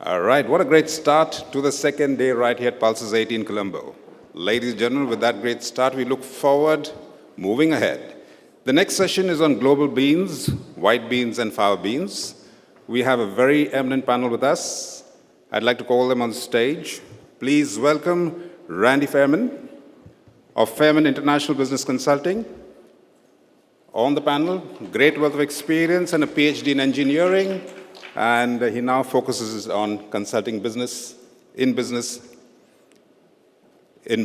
All right, what a great start to the second day right here at Pulses 18 Colombo. Ladies and gentlemen, with that great start, we look forward, moving ahead. The next session is on global beans, white beans and fava beans. We have a very eminent panel with us. I'd like to call them on stage. Please welcome Randy Fairman of Fairman International Business Consulting. On the panel, great wealth of experience and a PhD in engineering, and he now focuses on consulting business in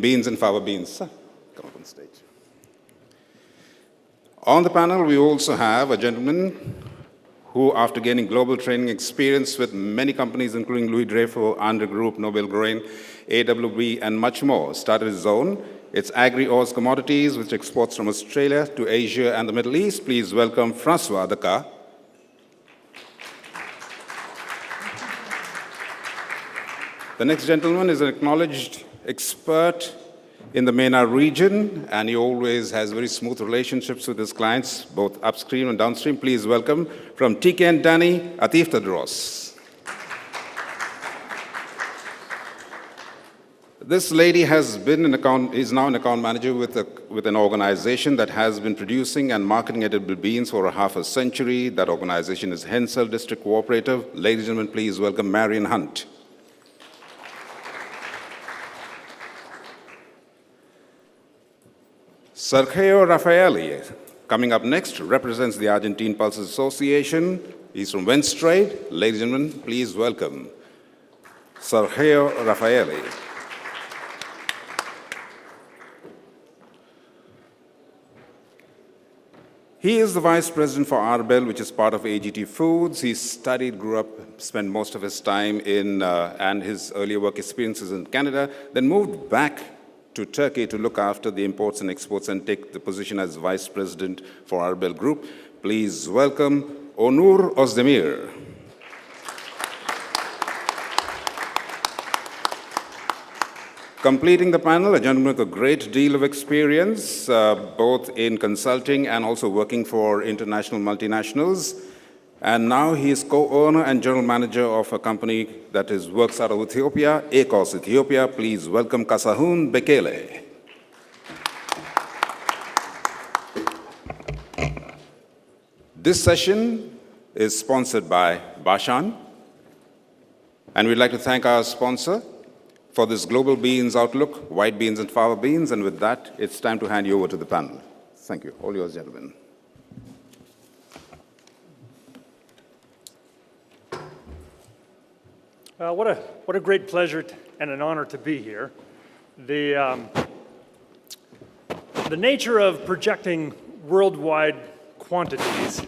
beans and fava beans. Come up on stage. On the panel, we also have a gentleman who, after gaining global training experience with many companies, including Louis Dreyfus, Andre Group, Nobel Grain, AWB, and much more, started his own. It's agri-ores commodities, which exports from Australia to Asia and the Middle East. Please welcome Francois Darcas. The next gentleman is an acknowledged expert in the MENA region, and he always has very smooth relationships with his clients, both upstream and downstream. Please welcome from TK and Danny, Atef Tadros. This lady is now an account manager with an organization that has been producing and marketing edible beans for half a century. That organization is Hensel District Cooperative. Ladies and gentlemen, please welcome Marion Hunt. Sergio Raffaeli, coming up next, represents the Argentine Pulses Association. He's from Wenstrade. Ladies and gentlemen, please welcome Sergio Raffaeli. He is the vice president for Arbel, which is part of AGT Foods. He studied, grew up, spent most of his time and his earlier work experiences in Canada, then moved back to Turkey to look after the imports and exports and take the position as vice president for Arbel Group. Please welcome Onur Ozdemir. Completing the panel, a gentleman with a great deal of experience, both in consulting and also working for international multinationals. And now he is co-owner and general manager of a company that works out of Ethiopia, ACOS Ethiopia. Please welcome Kassahun Bekele. This session is sponsored by Bashan. And we'd like to thank our sponsor for this Global Beans Outlook, white beans and fava beans. And with that, it's time to hand you over to the panel. Thank you. All yours, gentlemen. What a great pleasure and an honor to be here. The nature of projecting worldwide quantities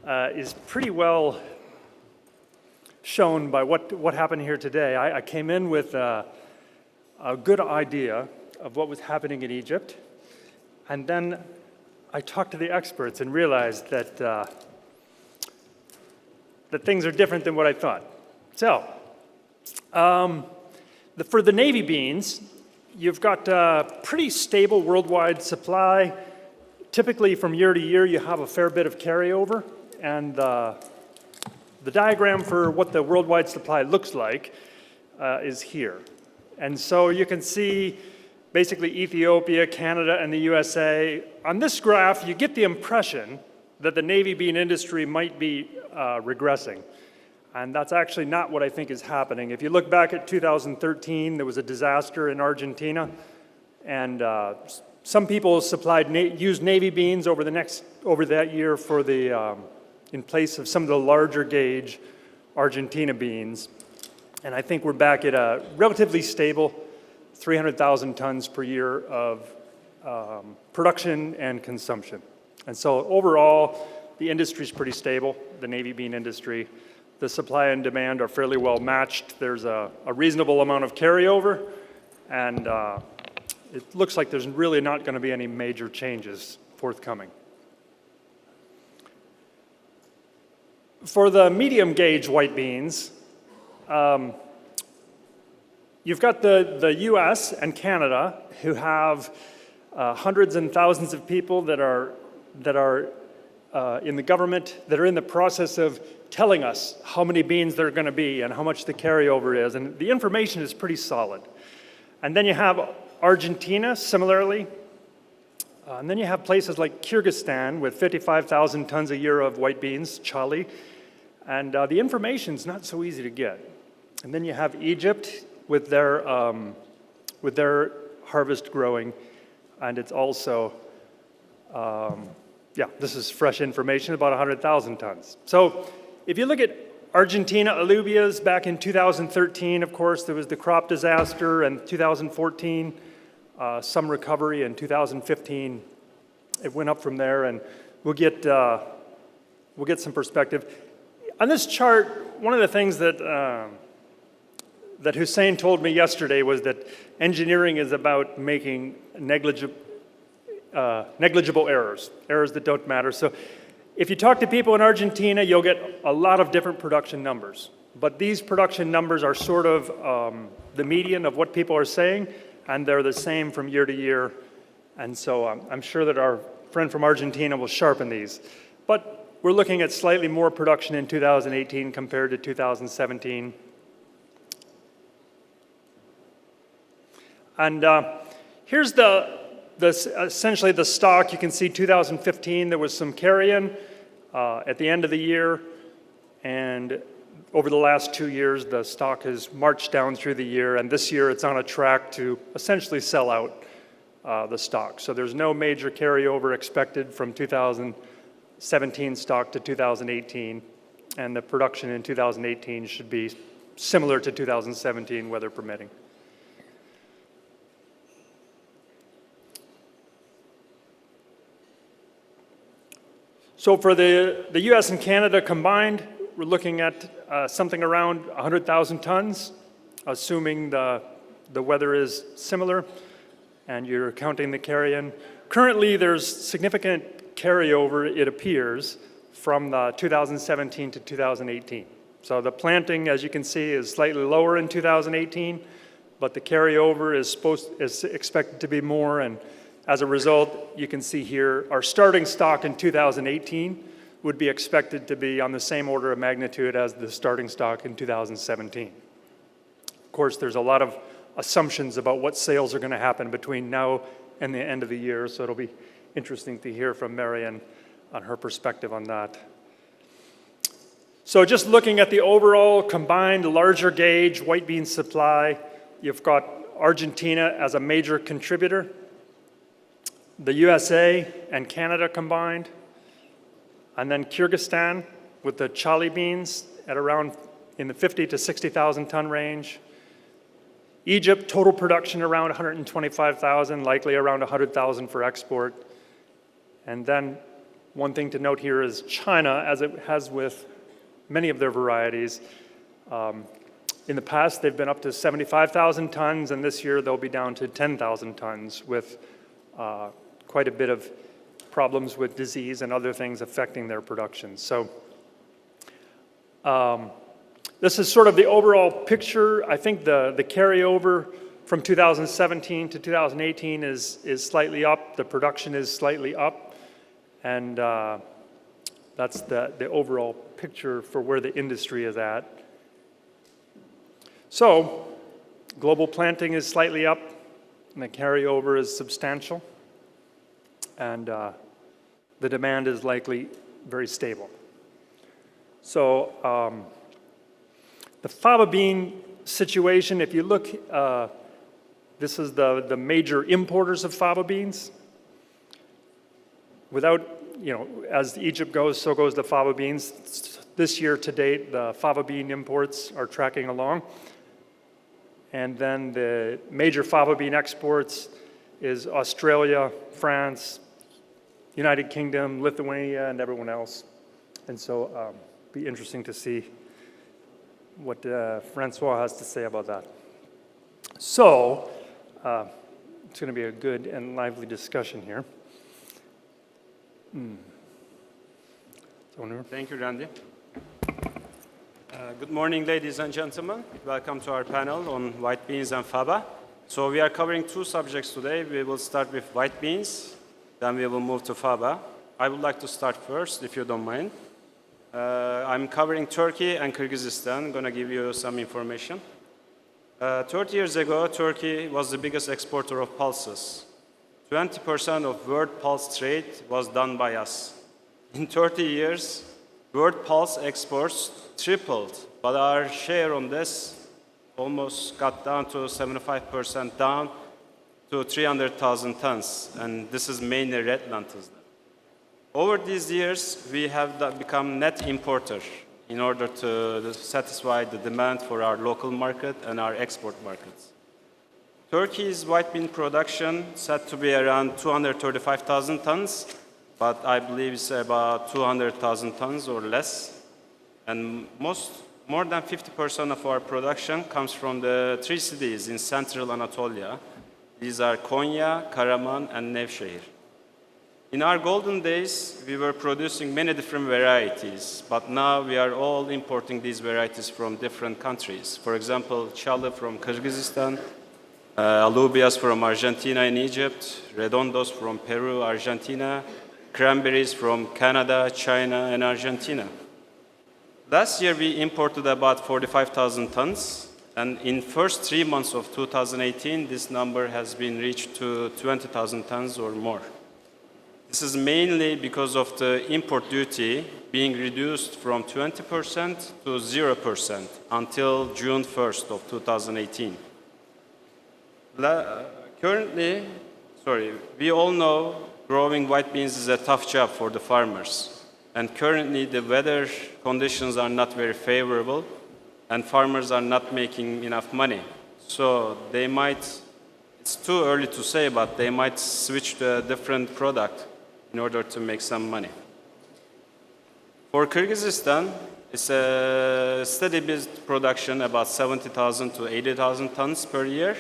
is pretty well shown by what happened here today. I came in with a good idea of what was happening in Egypt, and then I talked to the experts and realized that things are different than what I thought. So, for the navy beans, you've got a pretty stable worldwide supply. Typically, from year to year, you have a fair bit of carryover, and the diagram for what the worldwide supply looks like is here. And so you can see basically Ethiopia, Canada, and the USA. On this graph, you get the impression that the navy bean industry might be regressing. And that's actually not what I think is happening. If you look back at 2013, there was a disaster in Argentina, and some people used navy beans over that year for in place of some of the larger gauge Argentina beans. And I think we're back at a relatively stable 300,000 tons per year of production and consumption. And so overall, the industry is pretty stable, the navy bean industry. The supply and demand are fairly well matched. There's a reasonable amount of carryover, and it looks like there's really not going to be any major changes forthcoming. For the medium gauge white beans, you've got the US and Canada, who have hundreds and thousands of people that are in the government that are in the process of telling us how many beans there are going to be and how much the carryover is. And the information is pretty solid. And then you have Argentina, similarly. And then you have places like Kyrgyzstan with 55,000 tons a year of white beans, chali. And the information's not so easy to get. And then you have Egypt with their harvest growing. And it's also, this is fresh information, about 100,000 tons. So if you look at Argentina alluvias back in 2013, of course, there was the crop disaster, and 2014, some recovery. In 2015, it went up from there, and we'll get some perspective. On this chart, one of the things that that Hussein told me yesterday was that engineering is about making negligible errors that don't matter. So if you talk to people in Argentina, you'll get a lot of different production numbers. But these production numbers are sort of the median of what people are saying, and they're the same from year to year. And so I'm sure that our friend from Argentina will sharpen these. But we're looking at slightly more production in 2018 compared to 2017. And here's essentially the stock. You can see 2015, there was some carry-in at the end of the year. And over the last 2 years, the stock has marched down through the year. And this year, it's on a track to essentially sell out the stock. So there's no major carryover expected from 2017 stock to 2018. And the production in 2018 should be similar to 2017, weather permitting. So for the US and Canada combined, we're looking at something around 100,000 tons, assuming the weather is similar and you're counting the carry-in. Currently, there's significant carryover, it appears, from the 2017 to 2018. So the planting, as you can see, is slightly lower in 2018, but the carryover is expected to be more, and as a result, you can see here, our starting stock in 2018 would be expected to be on the same order of magnitude as the starting stock in 2017. Of course, there's a lot of assumptions about what sales are going to happen between now and the end of the year, so it'll be interesting to hear from Marion on her perspective on that. So just looking at the overall combined larger gauge white bean supply, you've got Argentina as a major contributor, the USA and Canada combined, and then Kyrgyzstan with the chali beans at around in the 50 to 60,000 ton range. Egypt, total production around 125,000, likely around 100,000 for export. And then one thing to note here is China, as it has with many of their varieties. In the past, they've been up to 75,000 tons, and this year they'll be down to 10,000 tons with quite a bit of problems with disease and other things affecting their production. So this is sort of the overall picture. I think the carryover from 2017 to 2018 is slightly up. The production is slightly up. And that's the overall picture for where the industry is at. So global planting is slightly up, and the carryover is substantial. And the demand is likely very stable. So the faba bean situation, if you look, this is the major importers of faba beans. Without, as Egypt goes, so goes the faba beans. This year to date, the faba bean imports are tracking along. And then the major faba bean exports is Australia, France, United Kingdom, Lithuania, and everyone else. And so be interesting to see what Francois has to say about that. So it's going to be a good and lively discussion here. Onur. Thank you, Randy. Good morning, ladies and gentlemen. Welcome to our panel on white beans and faba. So we are covering two subjects today. We will start with white beans, then we will move to faba. I would like to start first, if you don't mind. I'm covering Turkey and Kyrgyzstan. I'm going to give you some information. 30 years ago, Turkey was the biggest exporter of pulses. 20% of world pulse trade was done by us. In 30 years, world pulse exports tripled, but our share on this almost got down to 75%, down to 300,000 tons, and this is mainly red lentils. Over these years, we have become net importer in order to satisfy the demand for our local market and our export markets. Turkey's white bean production said to be around 235,000 tons, but I believe it's about 200,000 tons or less. And more than 50% of our production comes from the three cities in central Anatolia. These are Konya, Karaman, and Nevşehir. In our golden days, we were producing many different varieties, but now we are all importing these varieties from different countries. For example, chalı from Kyrgyzstan, alubias from Argentina and Egypt, redondos from Peru, Argentina, cranberries from Canada, China, and Argentina. Last year, we imported about 45,000 tons, and in first 3 months of 2018, this number has been reached to 20,000 tons or more. This is mainly because of the import duty being reduced from 20% to 0% until June 1st of 2018. We all know growing white beans is a tough job for the farmers. And currently the weather conditions are not very favorable and farmers are not making enough money. So they might, it's too early to say, but they might switch to a different product in order to make some money. For Kyrgyzstan, it's a steady build production, about 70,000 to 80,000 tons per year,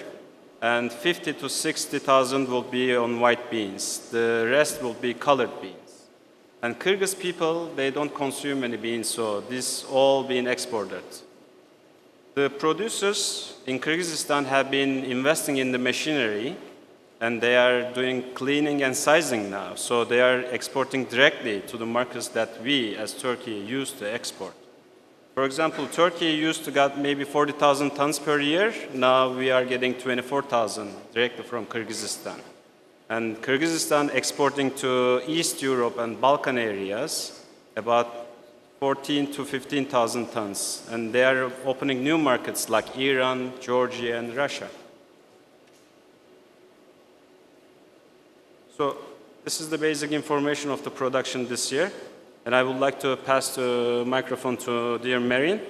and 50 to 60,000 will be on white beans. The rest will be colored beans. And Kyrgyz people, they don't consume any beans, so this all being exported. The producers in Kyrgyzstan have been investing in the machinery, and they are doing cleaning and sizing now. So they are exporting directly to the markets that we, as Turkey, used to export. For example, Turkey used to get maybe 40,000 tons per year. Now we are getting 24,000 directly from Kyrgyzstan. And Kyrgyzstan exporting to East Europe and Balkan areas about 14 to 15,000 tons. And they are opening new markets like Iran, Georgia, and Russia. So this is the basic information of the production this year. And I would like to pass the microphone to dear Marion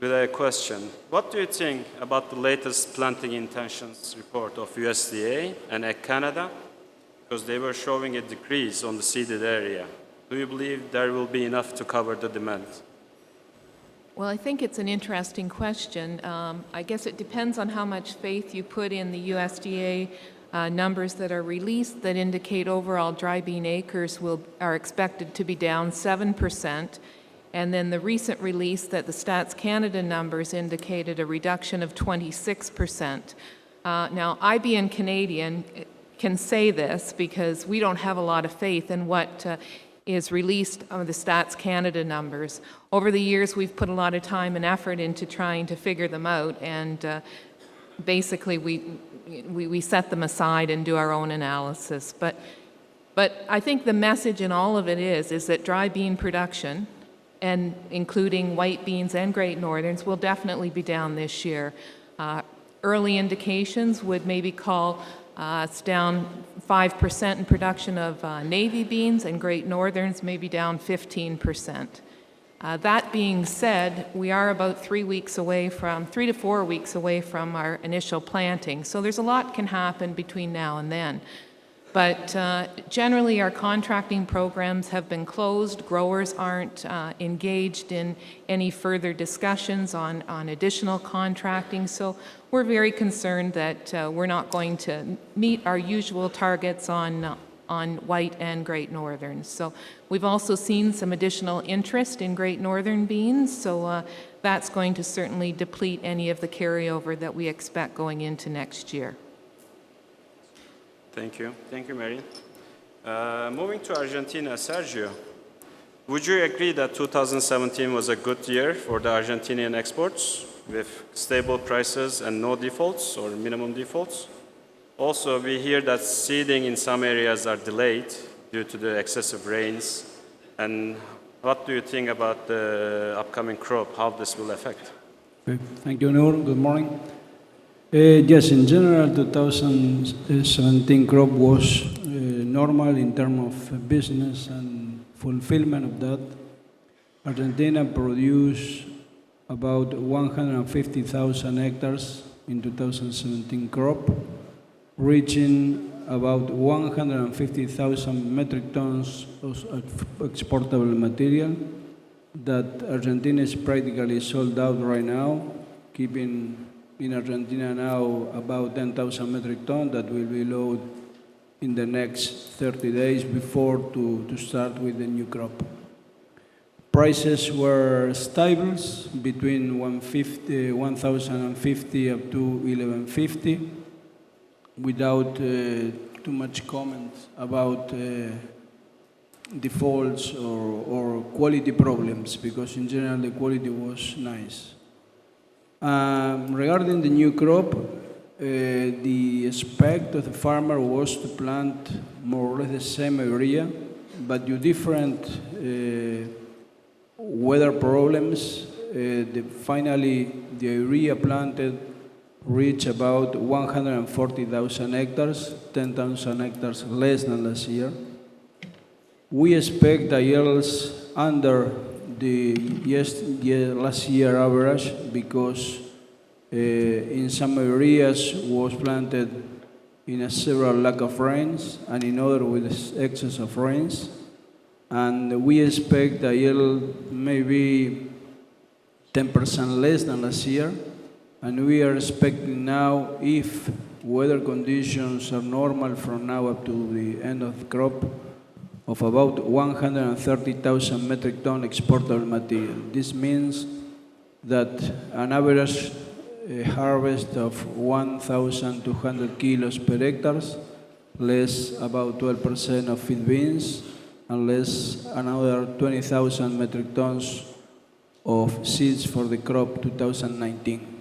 with a question. What do you think about the latest planting intentions report of USDA and Ag Canada? Because they were showing a decrease on the seeded area. Do you believe there will be enough to cover the demand? Well, I think it's an interesting question. I guess it depends on how much faith you put in the USDA numbers that are released that indicate overall dry bean acres are expected to be down 7%. And then the recent release that the Stats Canada numbers indicated a reduction of 26%. Now, I being Canadian can say this because we don't have a lot of faith in what is released of the Stats Canada numbers. Over the years, we've put a lot of time and effort into trying to figure them out, and basically we set them aside and do our own analysis. But I think the message in all of it is that dry bean production, and including white beans and Great Northerns, will definitely be down this year. Early indications would maybe call it's down 5% in production of navy beans, and Great Northerns maybe down 15%. That being said, we are about 3 to 4 weeks away from our initial planting, so there's a lot can happen between now and then. But generally, our contracting programs have been closed. Growers aren't engaged in any further discussions on additional contracting, so we're very concerned that we're not going to meet our usual targets on white and Great Northerns. So we've also seen some additional interest in Great Northern beans, so that's going to certainly deplete any of the carryover that we expect going into next year. Thank you. Thank you, Marion. Moving to Argentina, Sergio, would you agree that 2017 was a good year for the Argentinian exports with stable prices and no defaults or minimum defaults? Also, we hear that seeding in some areas are delayed due to the excessive rains. And what do you think about the upcoming crop, how this will affect? Okay. Thank you, Onur. Good morning. Yes, in general, 2017 crop was normal in terms of business and fulfillment of that. Argentina produced about 150,000 hectares in 2017 crop, reaching about 150,000 metric tons of exportable material that Argentina is practically sold out right now, keeping in Argentina now about 10,000 metric tons that will be loaded in the next 30 days before to start with the new crop. Prices were stable between 1,050 up to 1,150 without too much comments about defaults or quality problems, because in general the quality was nice. Regarding the new crop, the expect of the farmer was to plant more or less the same area, but due different weather problems, finally the area planted reached about 140,000 hectares, 10,000 hectares less than last year. We expect the yields under the last year average because in some areas was planted in a several lack of rains and in other with excess of rains. And we expect the yield maybe 10% less than last year. And we are expecting now, if weather conditions are normal from now up to the end of the crop, of about 130,000 metric ton exportable material. This means that an average harvest of 1,200 kilos per hectare, less about 12% of feed beans, and less another 20,000 metric tons of seeds for the crop 2019.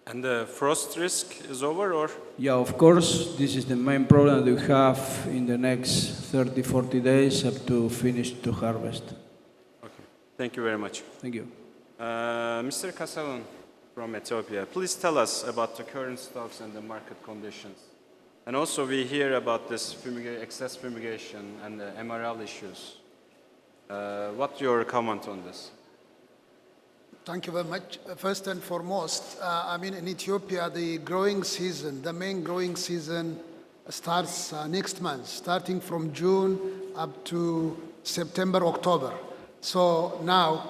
And the frost risk is over, or? Yeah, of course, this is the main problem that we have in the next 30, 40 days up to finish to harvest. Okay, thank you very much. Thank you. Mr. Kassahun from Ethiopia, please tell us about the current stocks and the market conditions. And also we hear about this excess fumigation and the MRL issues. What's your comment on this? Thank you very much. First and foremost, I mean, in Ethiopia, the growing season, the main growing season starts next month, starting from June up to September, October. So now,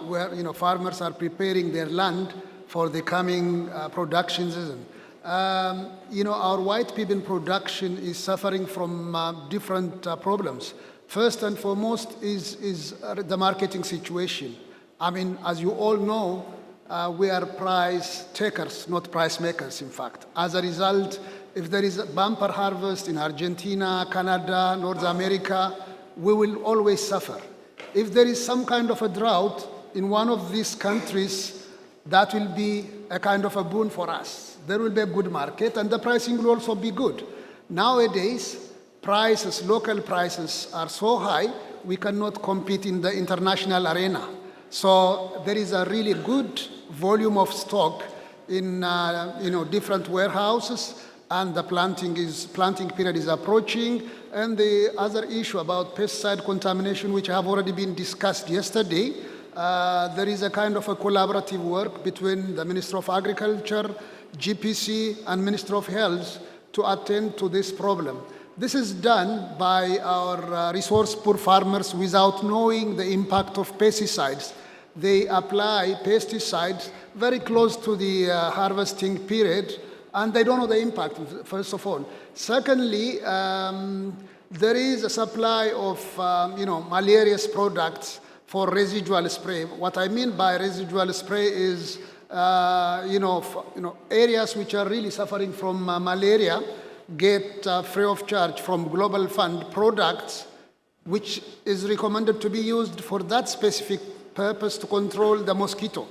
farmers are preparing their land for the coming production season. Our white pea production is suffering from different problems. First and foremost is the marketing situation. I mean, as you all know, we are price takers, not price makers, in fact. As a result, if there is a bumper harvest in Argentina, Canada, North America, we will always suffer. If there is some kind of a drought in one of these countries, that will be a kind of a boon for us. There will be a good market, and the pricing will also be good. Nowadays, local prices are so high, we cannot compete in the international arena. So there is a really good volume of stock in different warehouses, and the planting period is approaching. And the other issue about pesticide contamination, which have already been discussed yesterday, there is a kind of a collaborative work between the Minister of Agriculture, GPC, and Minister of Health to attend to this problem. This is done by our resource-poor farmers without knowing the impact of pesticides. They apply pesticides very close to the harvesting period, and they don't know the impact, first of all. Secondly, there is a supply of malarious products for residual spray. What I mean by residual spray is areas which are really suffering from malaria. get free of charge from Global Fund products which is recommended to be used for that specific purpose to control the mosquito.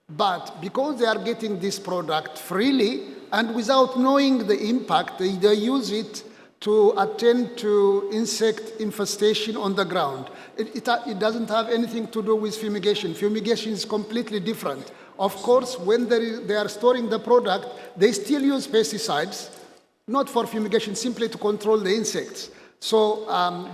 But because they are getting this product freely and without knowing the impact, they use it to attend to insect infestation on the ground. It doesn't have anything to do with fumigation. Fumigation is completely different. Of course, when they are storing the product, they still use pesticides, not for fumigation, simply to control the insects. So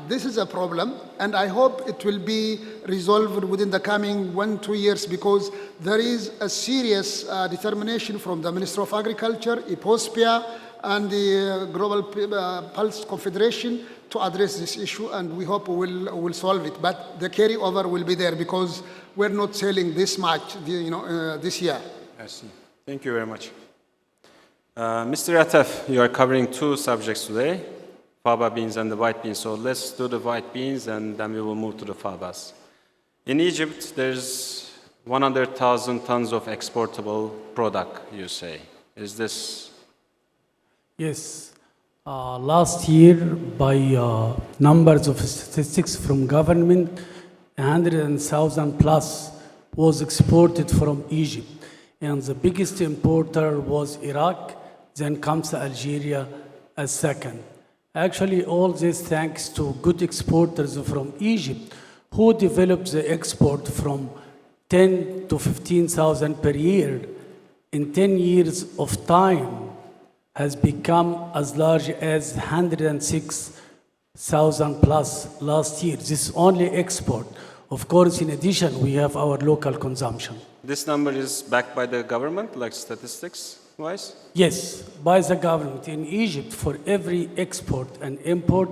this is a problem, and I hope it will be resolved within the coming 1-2 years, because there is a serious determination from the Ministry of Agriculture, IPOSPIA, and the Global Pulse Confederation to address this issue, and we hope we will solve it. But the carryover will be there because we're not selling this much, this year. I see. Thank you very much. Mr. Atef, you are covering two subjects today, Faba beans and the white beans. So let's do the white beans and then we will move to the Fabas. In Egypt, there's 100,000 tons of exportable product, you say. Is this? Yes. Last year, by numbers of statistics from government, 100,000 plus was exported from Egypt. And the biggest importer was Iraq, then comes Algeria as second. Actually, all this thanks to good exporters from Egypt who developed the export from 10 to 15,000 per year in 10 years of time has become as large as 106,000 plus last year. This is only export. Of course, in addition, we have our local consumption. This number is backed by the government, like statistics-wise? Yes, by the government. In Egypt, for every export and import,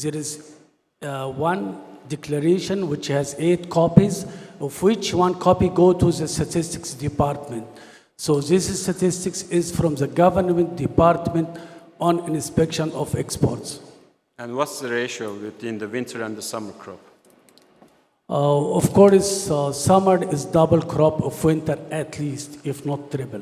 there is one declaration which has 8 copies, of which 1 copy go to the statistics department. So this statistics is from the government department on inspection of exports. And what's the ratio between the winter and the summer crop? Of course, summer is double crop of winter at least, if not triple.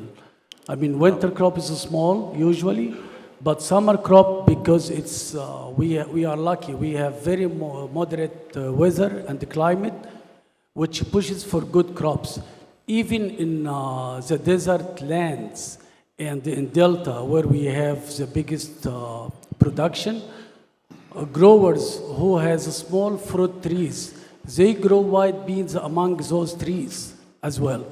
I mean, winter crop is small usually, but summer crop, because it's we are lucky. We have very moderate weather and climate, which pushes for good crops. Even in the desert lands and in Delta, where we have the biggest production, growers who has small fruit trees, they grow white beans among those trees as well.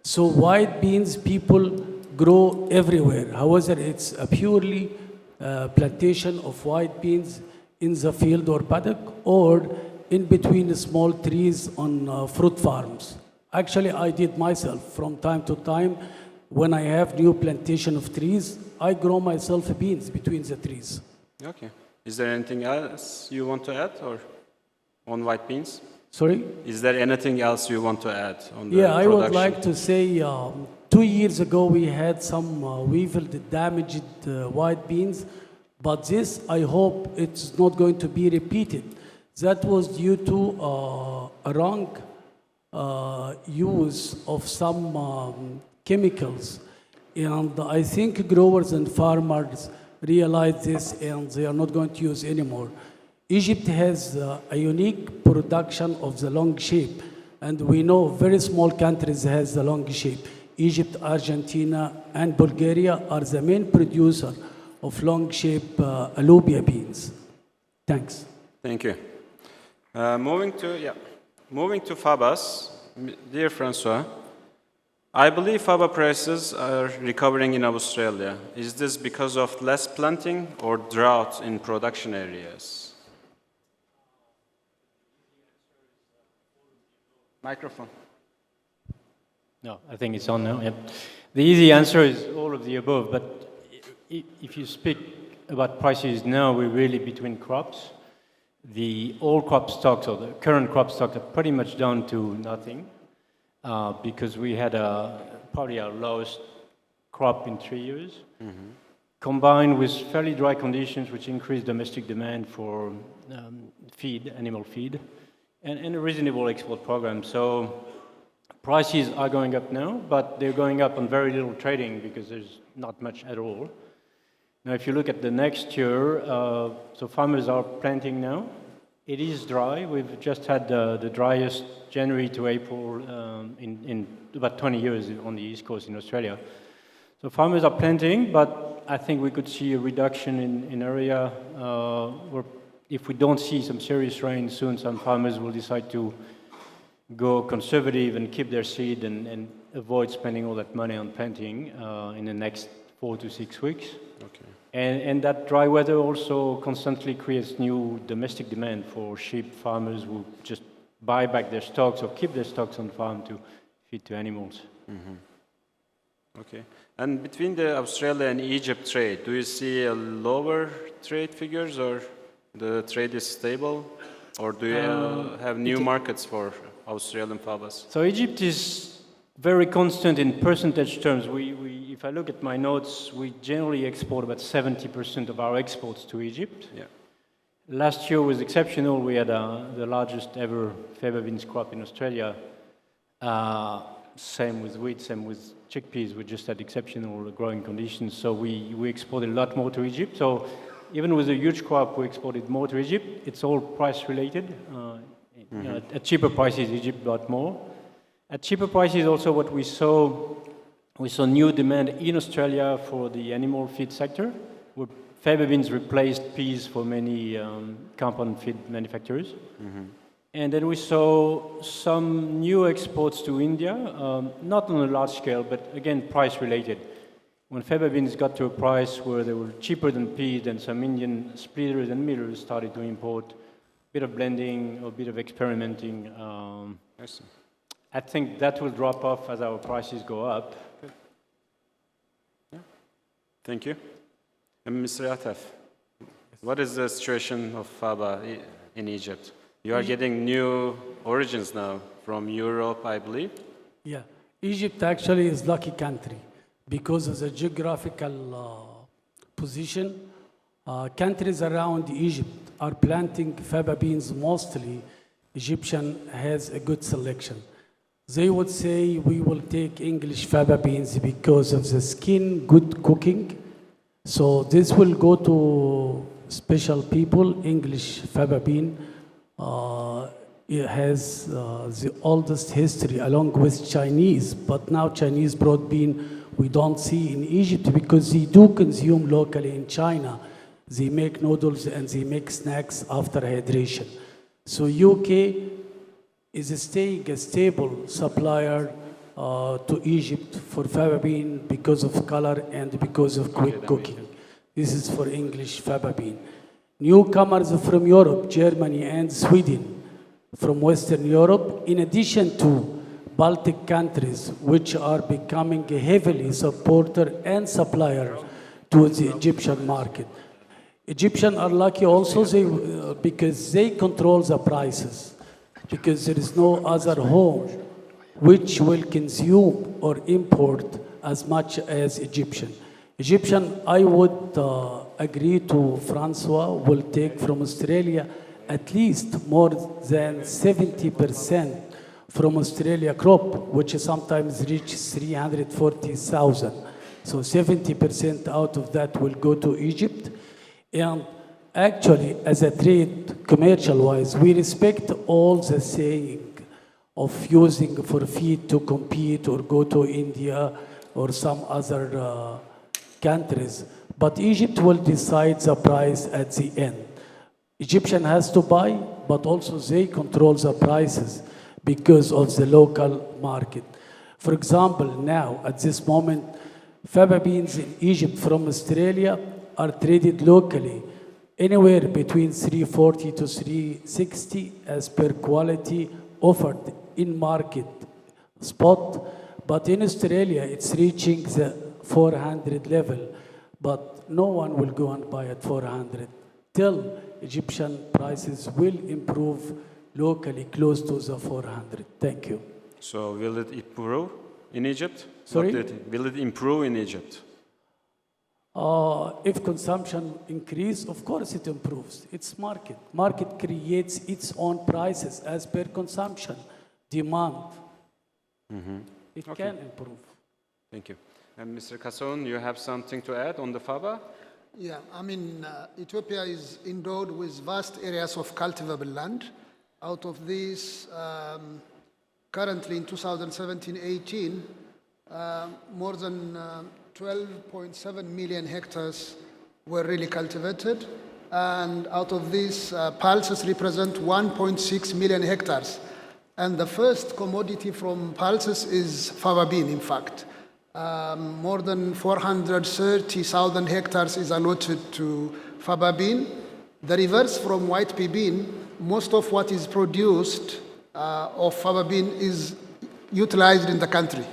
So white beans people grow everywhere. However, it's a purely plantation of white beans in the field or paddock or in between the small trees on fruit farms. Actually, I did myself from time to time. When I have new plantation of trees, I grow myself beans between the trees. Okay. Is there anything else you want to add or on white beans? Sorry? Is there anything else you want to add on the Yeah, I would production? like to say 2 years ago we had some weevil damaged white beans, but this I hope it's not going to be repeated. That was due to a wrong use of some chemicals. And I think growers and farmers realize this and they are not going to use anymore. Egypt has a unique production of the long shape, and we know very small countries has the long shape. Egypt, Argentina, and Bulgaria are the main producer of long shape alubia beans. Thanks. Thank you. Moving to Fabas, dear Francois, I believe Faba prices are recovering in Australia. Is this because of less planting or drought in production areas? Microphone. No, I think it's on now. Yep. The easy answer is all of the above, but if you speak about prices now, we're really between crops. The old crop stocks or the current crop stocks are pretty much down to nothing because we had probably our lowest crop in 3 years, combined with fairly dry conditions which increased domestic demand for animal feed, and a reasonable export program. So prices are going up now, but they're going up on very little trading because there's not much at all. Now, if you look at the next year, so farmers are planting now. It is dry. We've just had the driest January to April in about 20 years on the East Coast in Australia. So farmers are planting, but I think we could see a reduction in area where if we don't see some serious rain soon, some farmers will decide to go conservative and keep their seed and avoid spending all that money on planting in the next 4 to 6 weeks. Okay. And that dry weather also constantly creates new domestic demand for sheep farmers who just buy back their stocks or keep their stocks on farm to feed to animals. Okay. And between the Australia and Egypt trade, do you see a lower trade figures, or the trade is stable, or do you have new markets for Australian Fabas? So Egypt is very constant in percentage terms. If I look at my notes, we generally export about 70% of our exports to Egypt. Yeah. Last year was exceptional. We had the largest ever Faba beans crop in Australia. Same with wheat, same with chickpeas. We just had exceptional growing conditions. So we exported a lot more to Egypt. So even with a huge crop, we exported more to Egypt. It's all price related. You know, at cheaper prices, Egypt bought more. At cheaper prices, also what we saw new demand in Australia for the animal feed sector, where Faba beans replaced peas for many compound feed manufacturers. And then we saw some new exports to India, not on a large scale, but again, price related. When Faba beans got to a price where they were cheaper than peas, then some Indian splitters and millers started to import a bit of blending, a bit of experimenting. I think that will drop off as our prices go up. Yeah. Thank you. And Mr. Atef, what is the situation of Faba in Egypt? You are getting new origins now from Europe, I believe. Yeah, Egypt actually is lucky country because of the geographical position. Countries around Egypt are planting Faba beans mostly. Egyptian has a good selection. They would say we will take English Faba beans because of the skin, good cooking. So this will go to special people, English Faba bean. It has the oldest history along with Chinese, but now Chinese broad bean we don't see in Egypt because they do consume locally in China. They make noodles and they make snacks after hydration. So UK is staying a stable supplier to Egypt for Faba bean because of color and because of quick cooking. This is for English Faba bean. Newcomers from Europe, Germany and Sweden, from Western Europe, in addition to Baltic countries, which are becoming a heavily supporter and supplier to the Egyptian market. Egyptians are lucky also because they control the prices, because there is no other home which will consume or import as much as Egyptian. Egyptian, I would agree to Francois, will take from Australia at least more than 70% from Australia crop, which sometimes reaches 340,000. So 70% out of that will go to Egypt. And actually, as a trade, commercial-wise, we respect all the saying of using for feed to compete or go to India or some other countries. But Egypt will decide the price at the end. Egyptian has to buy, but also they control the prices because of the local market. For example, now, at this moment, Faba beans in Egypt from Australia are traded locally anywhere between 340 to 360 as per quality offered in market spot. But in Australia, it's reaching the 400 level. But no one will go and buy at 400 till Egyptian prices will improve locally close to the 400. Thank you. So will it improve in Egypt? Sorry? Will it improve in Egypt? If consumption increase, of course it improves. It's market. Market creates its own prices as per consumption, demand. It can improve. Thank you. And Mr. Kassahun, you have something to add on the Faba? Yeah, I mean, Ethiopia is endowed with vast areas of cultivable land. Out of these, currently in 2017-18, more than 12.7 million hectares were really cultivated. And out of these, pulses represent 1.6 million hectares. And the first commodity from pulses is fava bean, in fact. More than 430,000 hectares is allotted to faba bean. The reverse from white pea bean, most of what is produced of faba bean is utilized in the country.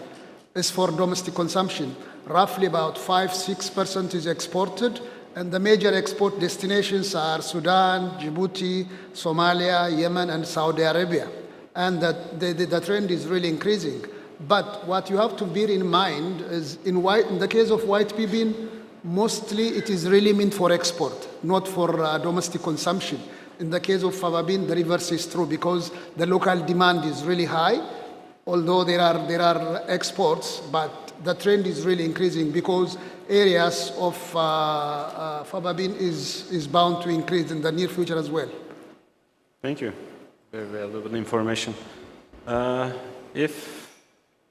It's for domestic consumption. Roughly about 5–6% is exported, and the major export destinations are Sudan, Djibouti, Somalia, Yemen, and Saudi Arabia. And the trend is really increasing. But what you have to bear in mind is in the case of white pea bean, mostly it is really meant for export, not for domestic consumption. In the case of fava bean, the reverse is true because the local demand is really high, although there are exports, but the trend is really increasing because areas of fava bean is bound to increase in the near future as well. Thank you. Very valuable information. If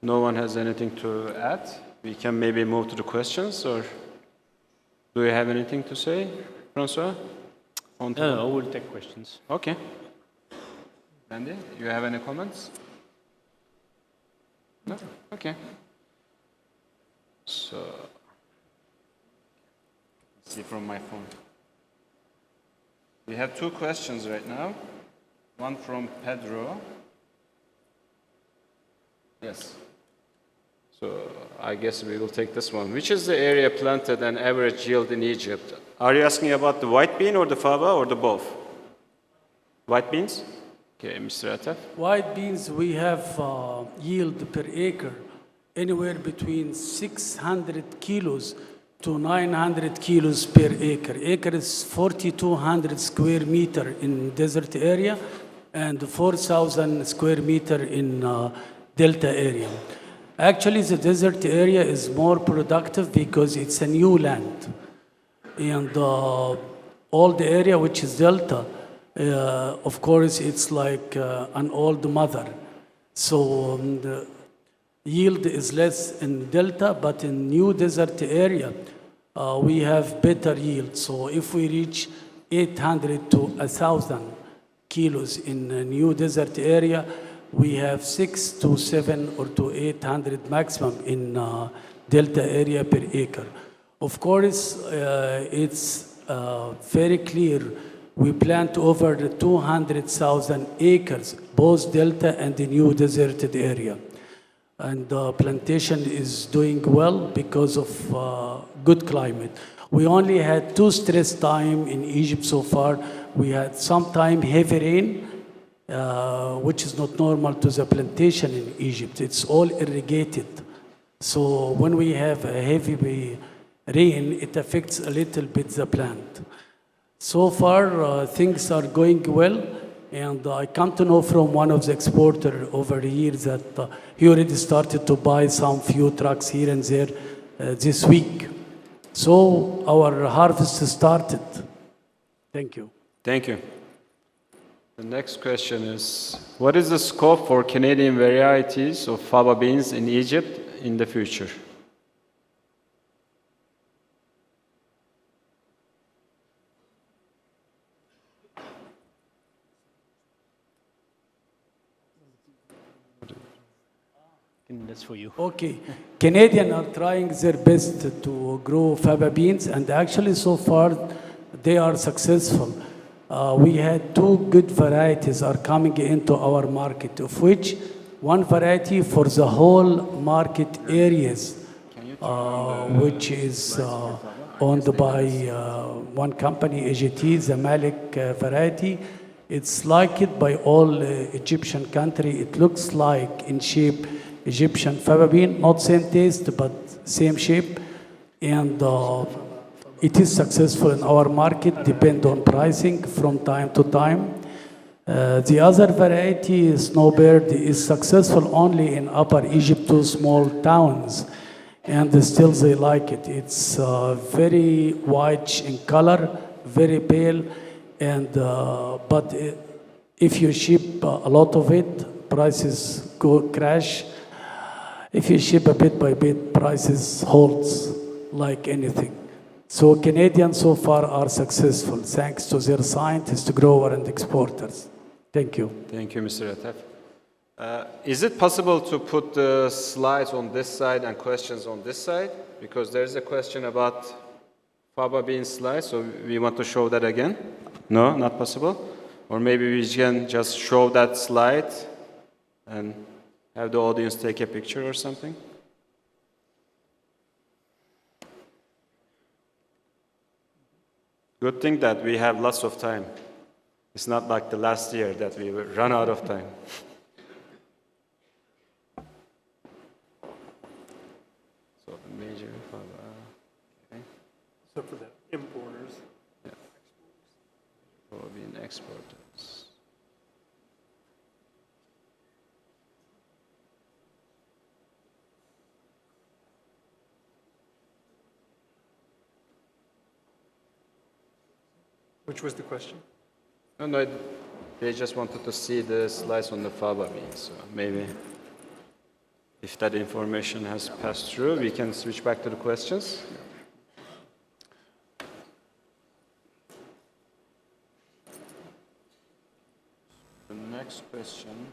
no one has anything to add, we can maybe move to the questions, or do you have anything to say, Francois? No, I will take questions. Okay. Andy, you have any comments? No? Okay. So, let's see from my phone. We have two questions right now. One from Pedro. Yes. So I guess we will take this one. Which is the area planted and average yield in Egypt? Are you asking about the white bean or the faba or the both? White beans? Okay, Mr. Atef. White beans, we have yield per acre anywhere between 600 kilos to 900 kilos per acre. Acre is 4,200 square meter in desert area and 4,000 square meter in delta area. Actually, the desert area is more productive because it's a new land. And all the area which is delta, of course, it's like an old mother. So the yield is less in delta, but in new desert area, we have better yield. So if we reach 800 to 1,000 kilos in a new desert area, we have 6 to 7 or to 800 maximum in delta area per acre. Of course, it's very clear. We plant over 200,000 acres, both delta and the new deserted area. And the plantation is doing well because of good climate. We only had 2 stress time in Egypt so far. We had sometime heavy rain, which is not normal to the plantation in Egypt. It's all irrigated. So when we have a heavy rain, it affects a little bit the plant. So far, things are going well, and I come to know from one of the exporters over the years that he already started to buy some few trucks here and there this week. So our harvest started. Thank you. Thank you. The next question is, what is the scope for Canadian varieties of faba beans in Egypt in the future? That's for you. Okay. Canadians are trying their best to grow faba beans, and actually so far they are successful. We had 2 good varieties are coming into our market, of which one variety for the whole market areas, which is owned by one company, AGT, the Malik variety. It's liked by all Egyptian country. It looks like in shape Egyptian faba bean, not same taste, but same shape. And it is successful in our market, depend on pricing from time to time. The other variety, Snowbird, is successful only in Upper Egypt, 2 small towns. and still they like it. It's very white in color, very pale, and but if you ship a lot of it, prices go crash. If you ship a bit by bit, prices holds like anything. So Canadians so far are successful thanks to their scientists, growers, and exporters. Thank you. Thank you, Mr. Atef. Is it possible to put the slides on this side and questions on this side? Because there's a question about Faba bean slice, so we want to show that again. No, not possible? Or maybe we can just show that slide and have the audience take a picture or something? Good thing that we have lots of time. It's not like the last year that we run out of time. So the major Faba. Okay. So for the importers. Yeah. Faba bean exporters. Which was the question? No, they just wanted to see the slides on the Faba bean, so maybe if that information has passed through, we can switch back to the questions. The next question.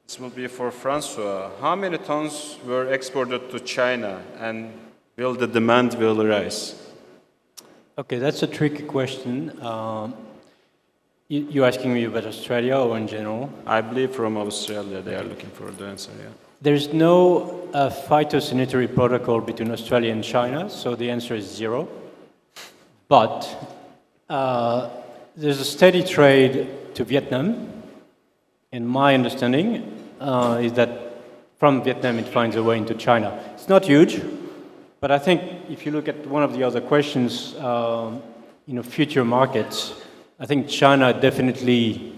This will be for Francois. How many tons were exported to China, and will the demand rise? Okay, that's a tricky question. You're asking me about Australia or in general? I believe from Australia they are looking for the answer, yeah. There's no phytosanitary protocol between Australia and China, so the answer is 0. But there's a steady trade to Vietnam, and my understanding is that from Vietnam it finds a way into China. It's not huge, but I think if you look at one of the other questions, future markets, I think China definitely,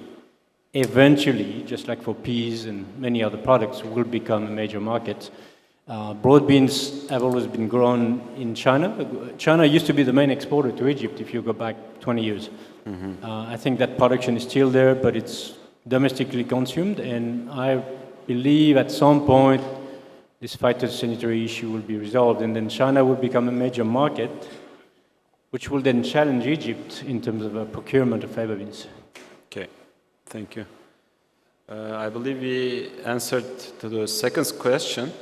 eventually, just like for peas and many other products, will become a major market. Broad beans have always been grown in China. China used to be the main exporter to Egypt if you go back 20 years. I think that production is still there, but it's domestically consumed, and I believe at some point this phytosanitary issue will be resolved, and then China will become a major market, which will then challenge Egypt in terms of procurement of faba beans. Okay, thank you. I believe we answered to the second question.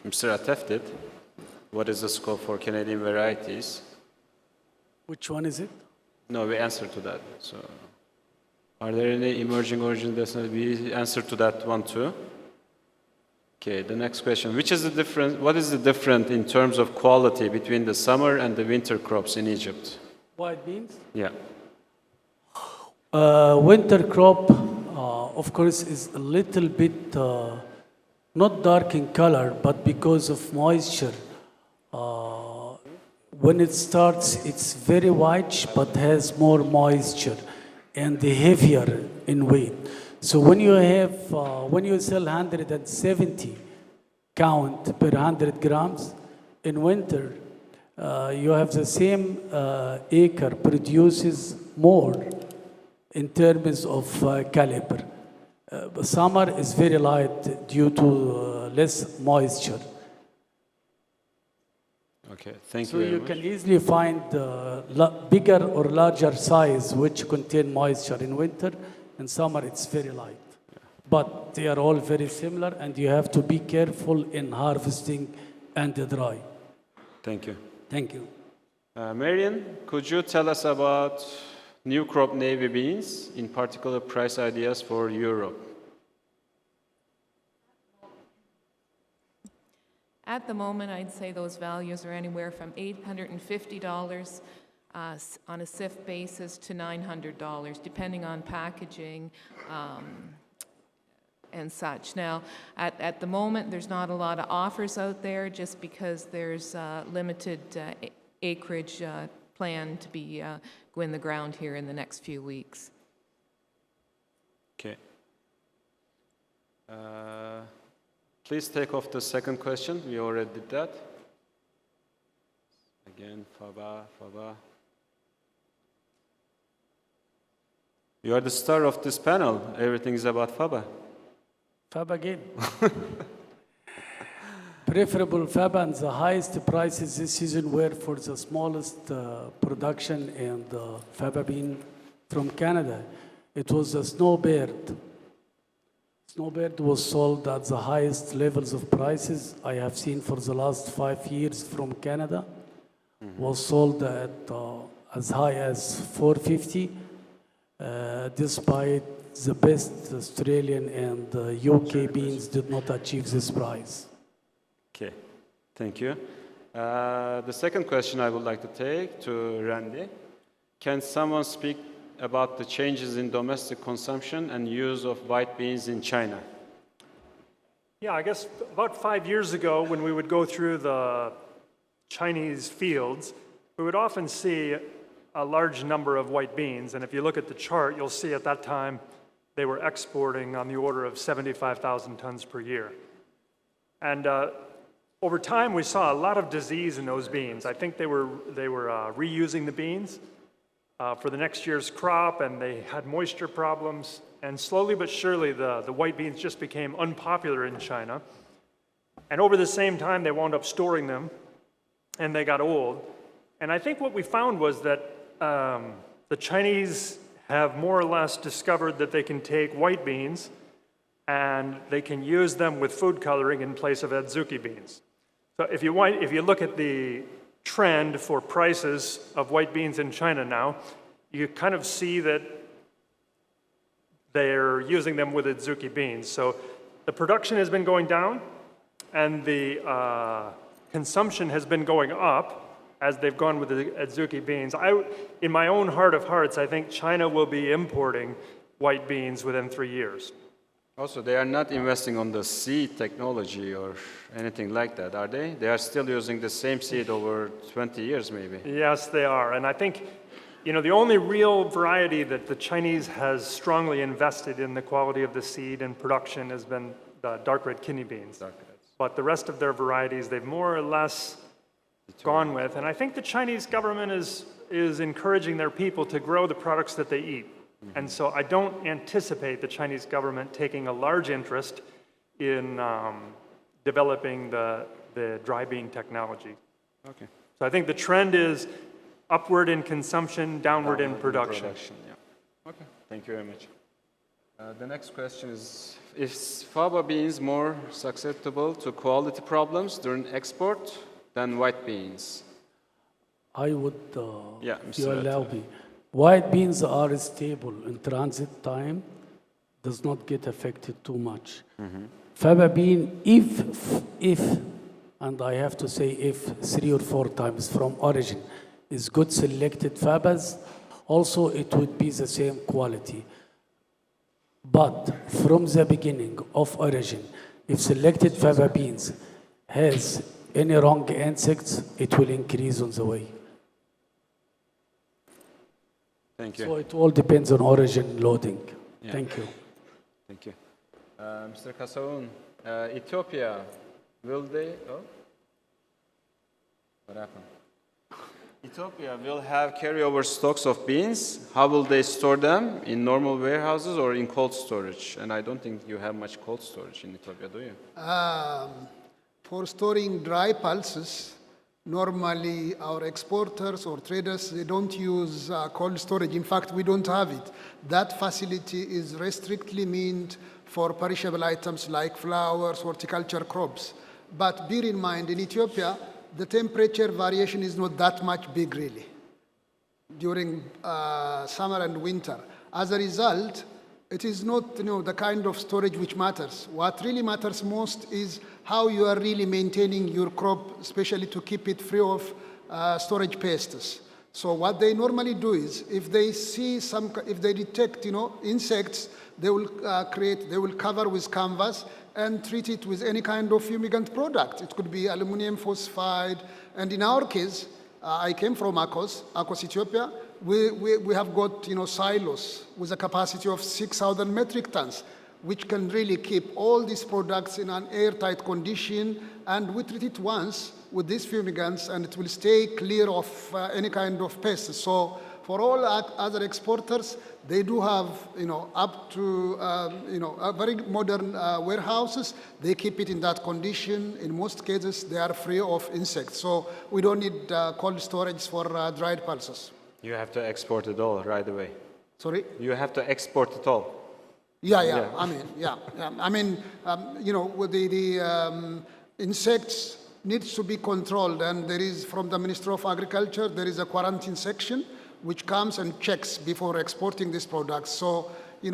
Mr. Atef did. What is the scope for Canadian varieties? Which one is it? No, we answered to that. So, are there any emerging origins? We answered to that one too. Okay, the next question. What is the difference in terms of quality between the summer and the winter crops in Egypt? White beans? Yeah. Winter crop, of course, is a little bit not dark in color, but because of moisture. When it starts, it's very white, but has more moisture and heavier in weight. So when you sell 170 count per 100 grams, in winter, you have the same acre produces more in terms of caliber. Summer is very light due to less moisture. Okay, thank you. So very you much. can easily find bigger or larger size which contain moisture in winter. In summer, it's very light. But they are all very similar, and you have to be careful in harvesting and dry. Thank you. Thank you. Marion, could you tell us about new crop navy beans, in particular price ideas for Europe? At the moment, I'd say those values are anywhere from $850 on a SIF basis to $900, depending on packaging and such. Now, at the moment, there's not a lot of offers out there just because there's limited acreage planned to be go in the ground here in the next few weeks. Okay. Please take off the second question. We already did that. Again, Faba. You are the star of this panel. Everything is about Faba. Faba again. Preferable Faba and the highest prices this season were for the smallest production and Faba bean from Canada. It was a snowbird. Snowbird was sold at the highest levels of prices I have seen for the last 5 years from Canada. Was sold at as high as $4.50, despite the best Australian and UK beans did not achieve this price. Okay, thank you. The second question I would like to take to Randy. Can someone speak about the changes in domestic consumption and use of white beans in China? Yeah, I guess about 5 years ago, when we would go through the Chinese fields, we would often see a large number of white beans. And if you look at the chart, you'll see at that time they were exporting on the order of 75,000 tons per year. And over time, we saw a lot of disease in those beans. I think they were reusing the beans for the next year's crop, and they had moisture problems. And slowly but surely, the white beans just became unpopular in China. And over the same time, they wound up storing them, and they got old. And I think what we found was that the Chinese have more or less discovered that they can take white beans and they can use them with food coloring in place of adzuki beans. So if you look at the trend for prices of white beans in China now, you kind of see that they're using them with adzuki beans. So the production has been going down, and the consumption has been going up as they've gone with the adzuki beans. In my own heart of hearts, I think China will be importing white beans within 3 years. Also, they are not investing on the seed technology or anything like that, are they? They are still using the same seed over 20 years, maybe. Yes, they are. And I think, the only real variety that the Chinese has strongly invested in the quality of the seed and production has been the dark red kidney beans. But the rest of their varieties, they've more or less gone with. And I think the Chinese government is encouraging their people to grow the products that they eat. And so I don't anticipate the Chinese government taking a large interest in developing the dry bean technology. Okay. So I think the trend is upward in consumption, downward in production. Yeah. Okay, thank you very much. The next question is Faba beans more susceptible to quality problems during export than white beans? I would, Yeah, if you Mr. allow Atef. me. White beans are stable in transit time, does not get affected too much. Faba bean, if, and I have to say if 3 or 4 times from origin, is good selected Fabas, also it would be the same quality. But from the beginning of origin, if selected Faba beans has any wrong insects, it will increase on the way. Thank you. So it all depends on origin loading. Yeah. Thank you. Thank you. Mr. Kassahun, Ethiopia, will they... Oh? What happened? Ethiopia will have carryover stocks of beans. How will they store them? In normal warehouses or in cold storage? And I don't think you have much cold storage in Ethiopia, do you? For storing dry pulses, normally our exporters or traders, they don't use cold storage. In fact, we don't have it. That facility is restrictly meant for perishable items like flowers, horticulture crops. But bear in mind, in Ethiopia, the temperature variation is not that much big, really, during summer and winter. As a result, it is not the kind of storage which matters. What really matters most is how you are really maintaining your crop, especially to keep it free of storage pests. So what they normally do is, if they see if they detect insects, they will cover with canvas and treat it with any kind of fumigant product. It could be aluminum phosphide. And in our case, I came from Akos, Ethiopia. We have got silos with a capacity of 6,000 metric tons. which can really keep all these products in an airtight condition. And we treat it once with these fumigants, and it will stay clear of any kind of pests. So for all other exporters, they do have, up to, very modern warehouses. They keep it in that condition. In most cases, they are free of insects. So we don't need cold storage for dried pulses. You have to export it all right away. Sorry? You have to export it all. Yeah. I mean, with the insects needs to be controlled, and there is, from the Ministry of Agriculture, there is a quarantine section which comes and checks before exporting these products. So, the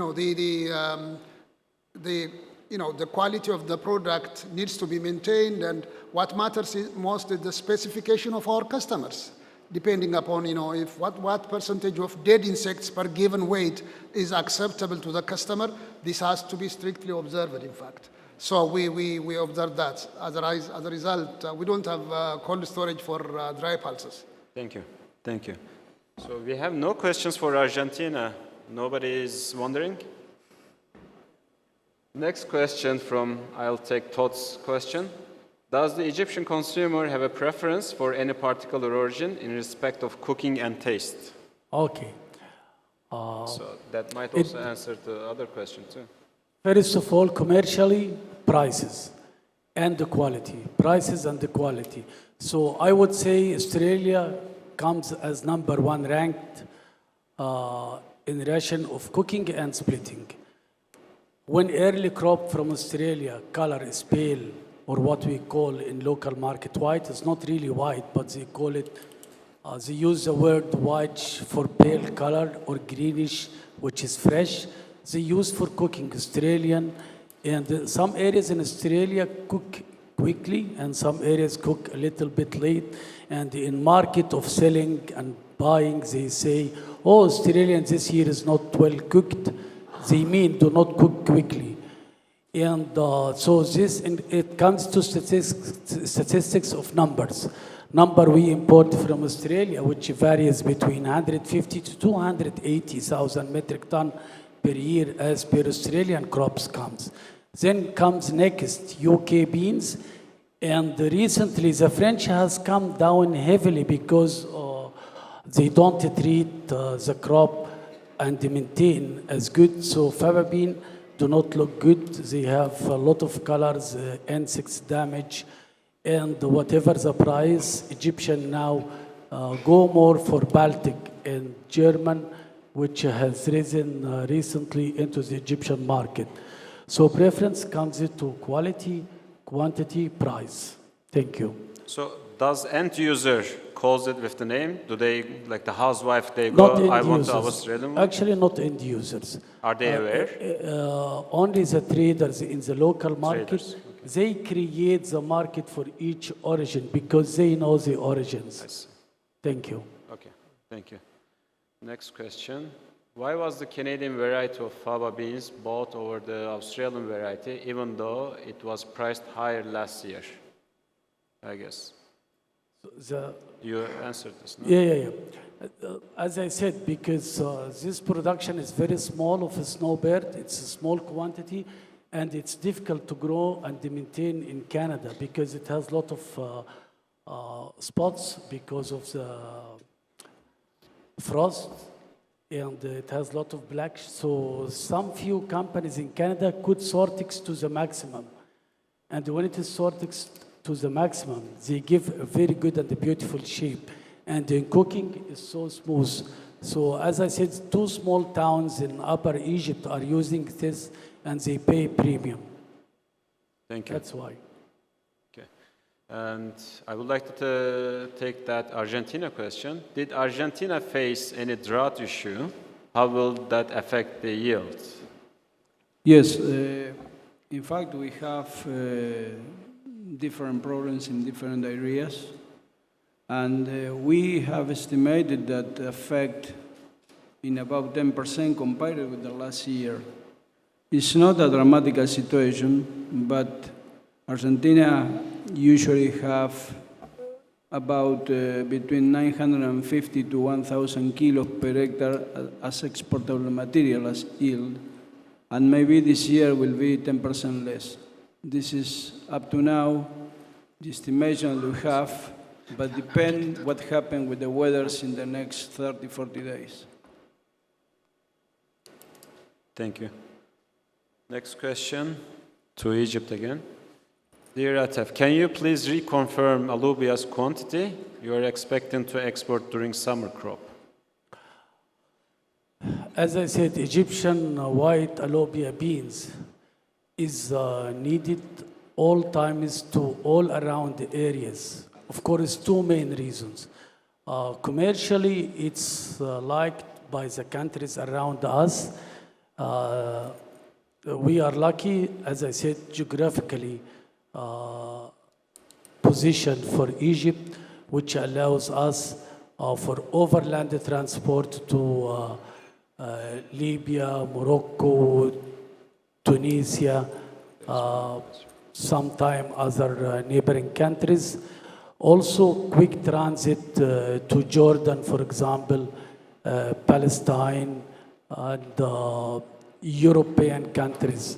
quality of the product needs to be maintained, and what matters most is the specification of our customers, depending upon, if what percentage of dead insects per given weight is acceptable to the customer. This has to be strictly observed, in fact. So we observe that. As a result, we don't have cold storage for dry pulses. Thank you. Thank you. So we have no questions for Argentina. Nobody is wondering? Next question I'll take Todd's question. Does the Egyptian consumer have a preference for any particular origin in respect of cooking and taste? Okay. So that might also answer the other question too. First of all, commercially, prices and the quality. Prices and the quality. So I would say Australia comes as number one ranked in ration of cooking and splitting. When early crop from Australia, color is pale, or what we call in local market white, it's not really white, but they call it, they use the word white for pale color, or greenish, which is fresh. They use for cooking Australian, and some areas in Australia cook quickly, and some areas cook a little bit late. And in market of selling and buying, they say, oh, Australian this year is not well cooked. They mean do not cook quickly. And so it comes to statistics of numbers. Number we import from Australia, which varies between 150 to 280,000 metric ton per year as per Australian crops comes. Then comes next UK beans, and recently the French has come down heavily because they don't treat the crop and maintain as good. So Faba bean do not look good. They have a lot of colors, insects damage, and whatever the price, Egyptian now go more for Baltic and German, which has risen recently into the Egyptian market. So preference comes into quality, quantity, price. Thank you. So does end user calls it with the name? Do they, like the housewife, they go, I want the Australian one? Actually, not end users. Are they aware? Only the traders in the local market. Traders, okay. They create the market for each origin because they know the origins. I see. Thank you. Okay, thank you. Next question. Why was the Canadian variety of Faba beans bought over the Australian variety, even though it was priced higher last year? I guess. You answered this, no? Yeah. As I said, because this production is very small of a snowbird, it's a small quantity, and it's difficult to grow and maintain in Canada because it has a lot of spots because of the frost, and it has a lot of black. So some few companies in Canada could sortix to the maximum. And when it is sortix to the maximum, they give a very good and a beautiful shape. And in cooking, it's so smooth. So as I said, 2 small towns in Upper Egypt are using this, and they pay premium. Thank you. That's why. Okay. And I would like to take that Argentina question. Did Argentina face any drought issue? How will that affect the yield? Yes. In fact, we have different problems in different areas. And we have estimated that the effect in about 10% compared with the last year. It's not a dramatic situation, but Argentina usually have about between 950 to 1,000 kilos per hectare as exportable material as yield. and maybe this year will be 10% less. This is up to now the estimation we have, but depend what happens with the weathers in the next 30, 40 days. Thank you. Next question to Egypt again. Dear Atef, can you please reconfirm alubia's quantity you are expecting to export during summer crop? As I said, Egyptian white alubia beans is needed all times to all around the areas. Of course, two main reasons. Commercially, it's liked by the countries around us. We are lucky, as I said, geographically positioned for Egypt, which allows us for overland transport to Libya, Morocco, Tunisia, sometime other neighboring countries. Also, quick transit to Jordan, for example, Palestine, and European countries.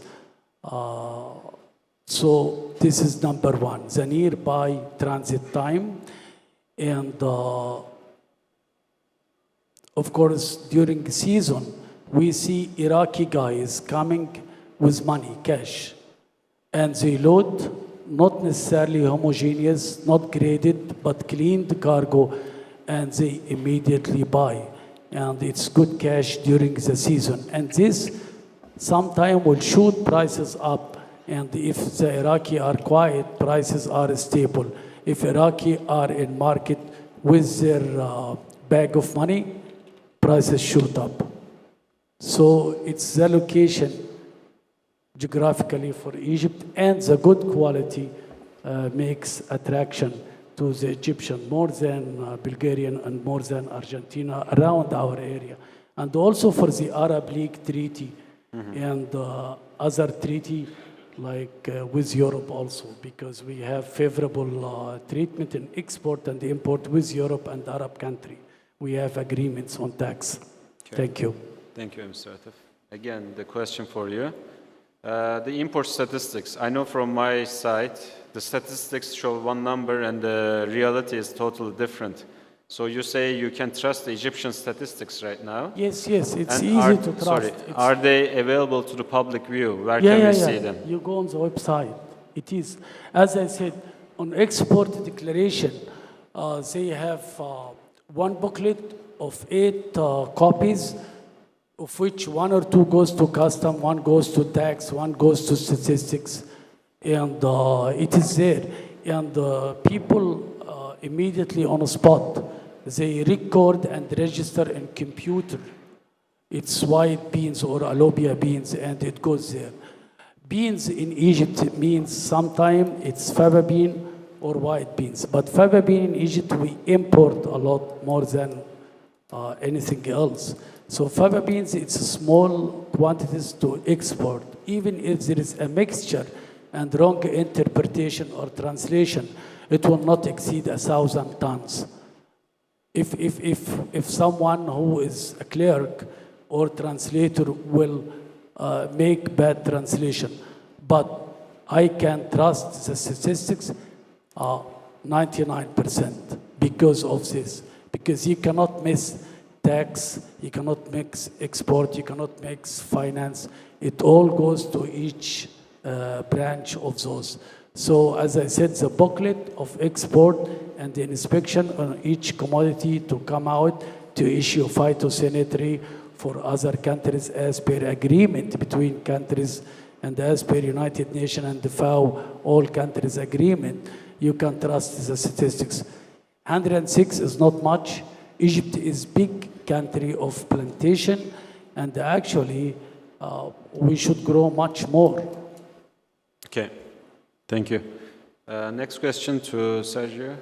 So this is number one, the nearby transit time. And of course, during the season, we see Iraqi guys coming with money, cash. And they load, not necessarily homogeneous, not graded, but cleaned cargo, and they immediately buy. And it's good cash during the season. And this sometime will shoot prices up. And if the Iraqi are quiet, prices are stable. If Iraqi are in market with their bag of money, prices shoot up. So it's the location geographically for Egypt, and the good quality makes attraction to the Egyptian more than Bulgarian and more than Argentina around our area. And also for the Arab League Treaty and other treaty like with Europe also, because we have favorable treatment in export and import with Europe and Arab country. We have agreements on tax. Okay. Thank you. Thank you, Mr. Atef. Again, the question for you. The import statistics, I know from my side, the statistics show one number and the reality is totally different. So you say you can trust the Egyptian statistics right now? Yes, yes, it's And easy to trust. Sorry, It's- are they available to the public view? Where can we see them? You go on the website. It is. As I said, on export declaration, they have one booklet of 8 copies, of which 1 or 2 goes to custom, 1 goes to tax, 1 goes to statistics, and it is there. And people immediately on the spot, they record and register in computer. It's white beans or alubia beans, and it goes there. Beans in Egypt means sometime it's faba bean or white beans. But faba bean in Egypt, we import a lot more than anything else. So faba beans, it's small quantities to export. Even if there is a mixture and wrong interpretation or translation, it will not exceed 1,000 tons. If someone who is a clerk or translator will make bad translation, but I can trust the statistics 99% because of this. Because you cannot miss tax, you cannot mix export, you cannot mix finance. It all goes to each branch of those. So as I said, the booklet of export and the inspection on each commodity to come out to issue phytosanitary for other countries as per agreement between countries and as per United Nations and the FAO, all countries agreement, you can trust the statistics. 106 is not much. Egypt is big country of plantation, and actually we should grow much more. Okay, thank you. Next question to Sergio.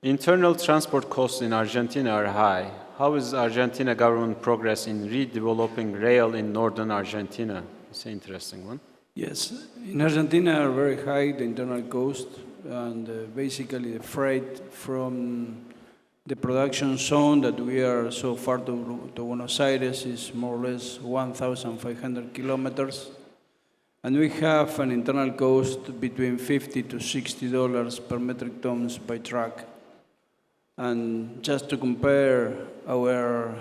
Internal transport costs in Argentina are high. How is Argentina government progress in redeveloping rail in northern Argentina? It's an interesting one. Yes, in Argentina are very high, the internal cost, and basically the freight from The production zone that we are so far to Buenos Aires is more or less 1,500 kilometers. And we have an internal cost between $50 to $60 per metric tons by truck. And just to compare, our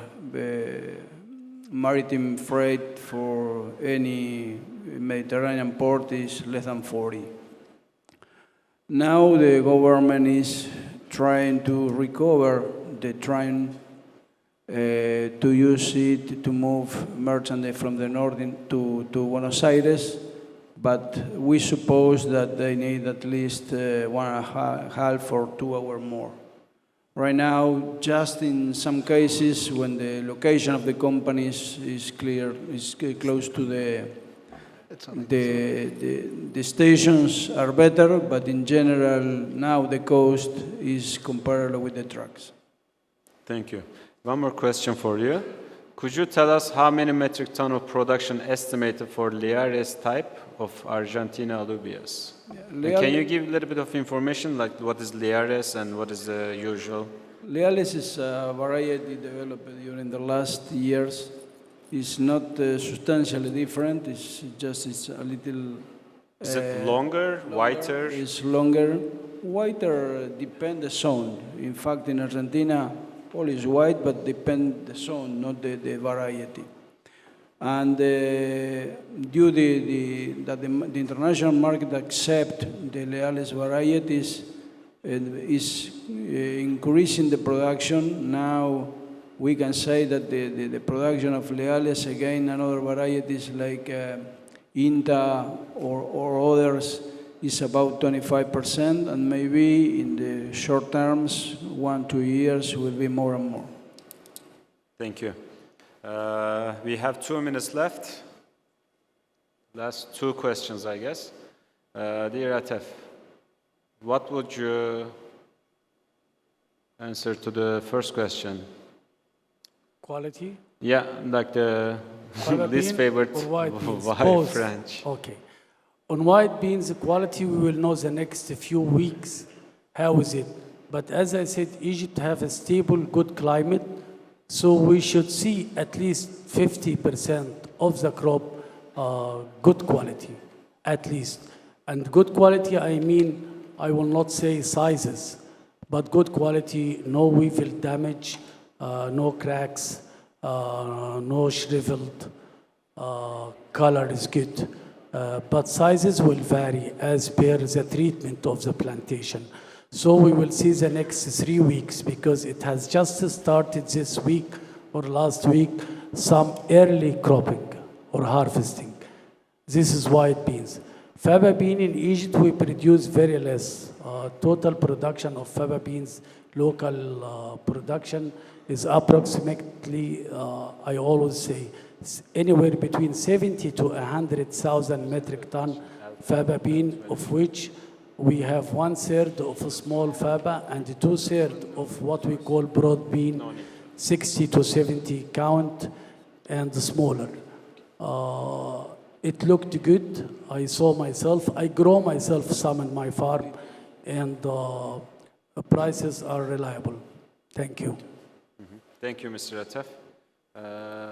maritime freight for any Mediterranean port is less than 40. Now the government is trying to recover the train to use it to move merchandise from the north to Buenos Aires, but we suppose that they need at least 1.5 or 2 hours more. Right now, just in some cases, when the location of the companies is close to the stations are better, but in general, now the cost is comparable with the trucks. Thank you. One more question for you. Could you tell us how many metric ton of production estimated for Liares type of Argentina alubias? Can you give a little bit of information, like what is Liares and what is the usual? Liares is a variety developed during the last years. It's not substantially different. It's a little. Is it longer, whiter? It's longer. Whiter depends the zone. In fact, in Argentina, all is white, but depend the zone, not the variety. And due that the international market accept the Leales varieties, is increasing the production. Now we can say that the production of Leales, again, another varieties like Inta or others, is about 25%, and maybe in the short terms, 1-2 years, will be more and more. Thank you. We have 2 minutes left. Last 2 questions, I guess. Dear Atef, what would you answer to the first question? Quality? Yeah, like the least favorite white beans? white French. Okay. On white beans, the quality we will know the next few weeks. How is it? But as I said, Egypt have a stable, good climate, so we should see at least 50% of the crop good quality, at least. And good quality, I mean, I will not say sizes, but good quality, no weevil damage, no cracks, no shriveled, color is good. But sizes will vary as per the treatment of the plantation. So we will see the next 3 weeks, because it has just started this week or last week, some early cropping or harvesting. This is white beans. Faba bean in Egypt, we produce very less. Total production of Faba beans, local production, is approximately, I always say, anywhere between 70 to 100,000 metric ton Faba bean, of which we have 1/3 of a small Faba and 2/3 of what we call broad bean, 60 to 70 count, and smaller. It looked good. I saw myself. I grow myself some in my farm, and the prices are reliable. Thank you. Thank you, Mr. Atef.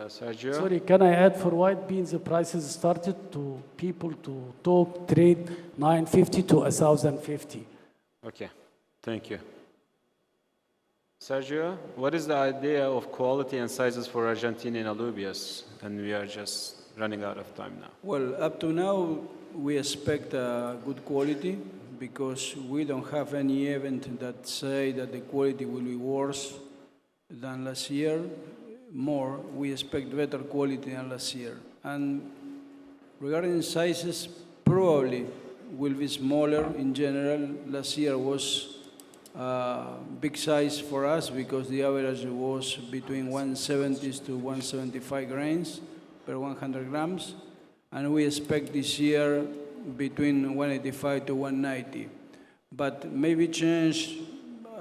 Sergio? Sorry, can I add for white beans, the prices started to people to talk, trade 950 to 1,050. Okay, thank you. Sergio, what is the idea of quality and sizes for Argentinian alubias? And we are just running out of time now. Well, up to now, we expect good quality, because we don't have any event that say that the quality will be worse than last year. More, we expect better quality than last year. And regarding sizes, probably will be smaller in general. Last year was big size for us, because the average was between 170 to 175 grains per 100 grams. And we expect this year between 185 to 190. But maybe change,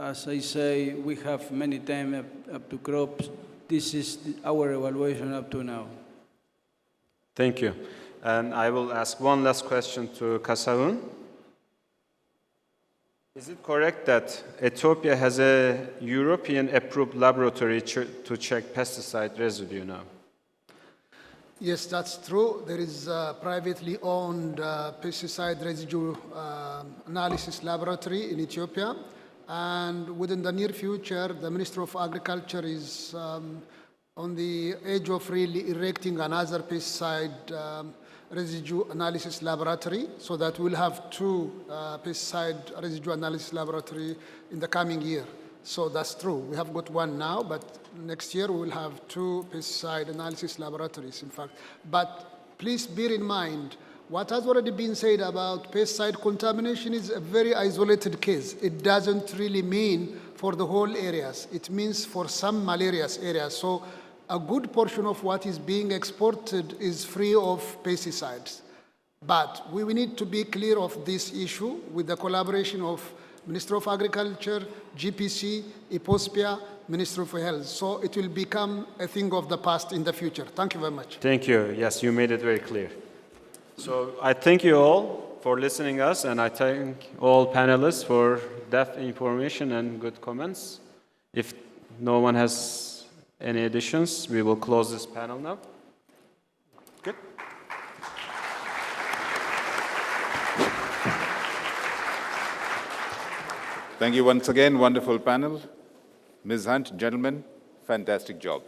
as I say, we have many time up to crops. This is our evaluation up to now. Thank you. And I will ask one last question to Kassahun. Is it correct that Ethiopia has a European-approved laboratory to check pesticide residue now? Yes, that's true. There is a privately owned pesticide residue analysis laboratory in Ethiopia. And within the near future, the Minister of Agriculture is on the edge of really erecting another pesticide residue analysis laboratory, so that we'll have two pesticide residue analysis laboratory in the coming year. So that's true. We have got one now, but next year we will have two pesticide analysis laboratories, in fact. But please bear in mind, what has already been said about pesticide contamination is a very isolated case. It doesn't really mean for the whole areas. It means for some malarious areas. So a good portion of what is being exported is free of pesticides. But we need to be clear of this issue with the collaboration of Minister of Agriculture, GPC, IPOSPIA, Minister of Health. So it will become a thing of the past in the future. Thank you very much. Thank you. Yes, you made it very clear. So I thank you all for listening us, and I thank all panelists for depth information and good comments. If no one has any additions, we will close this panel now. Good. Thank you once again. Wonderful panel. Ms. Hunt, gentlemen, fantastic job.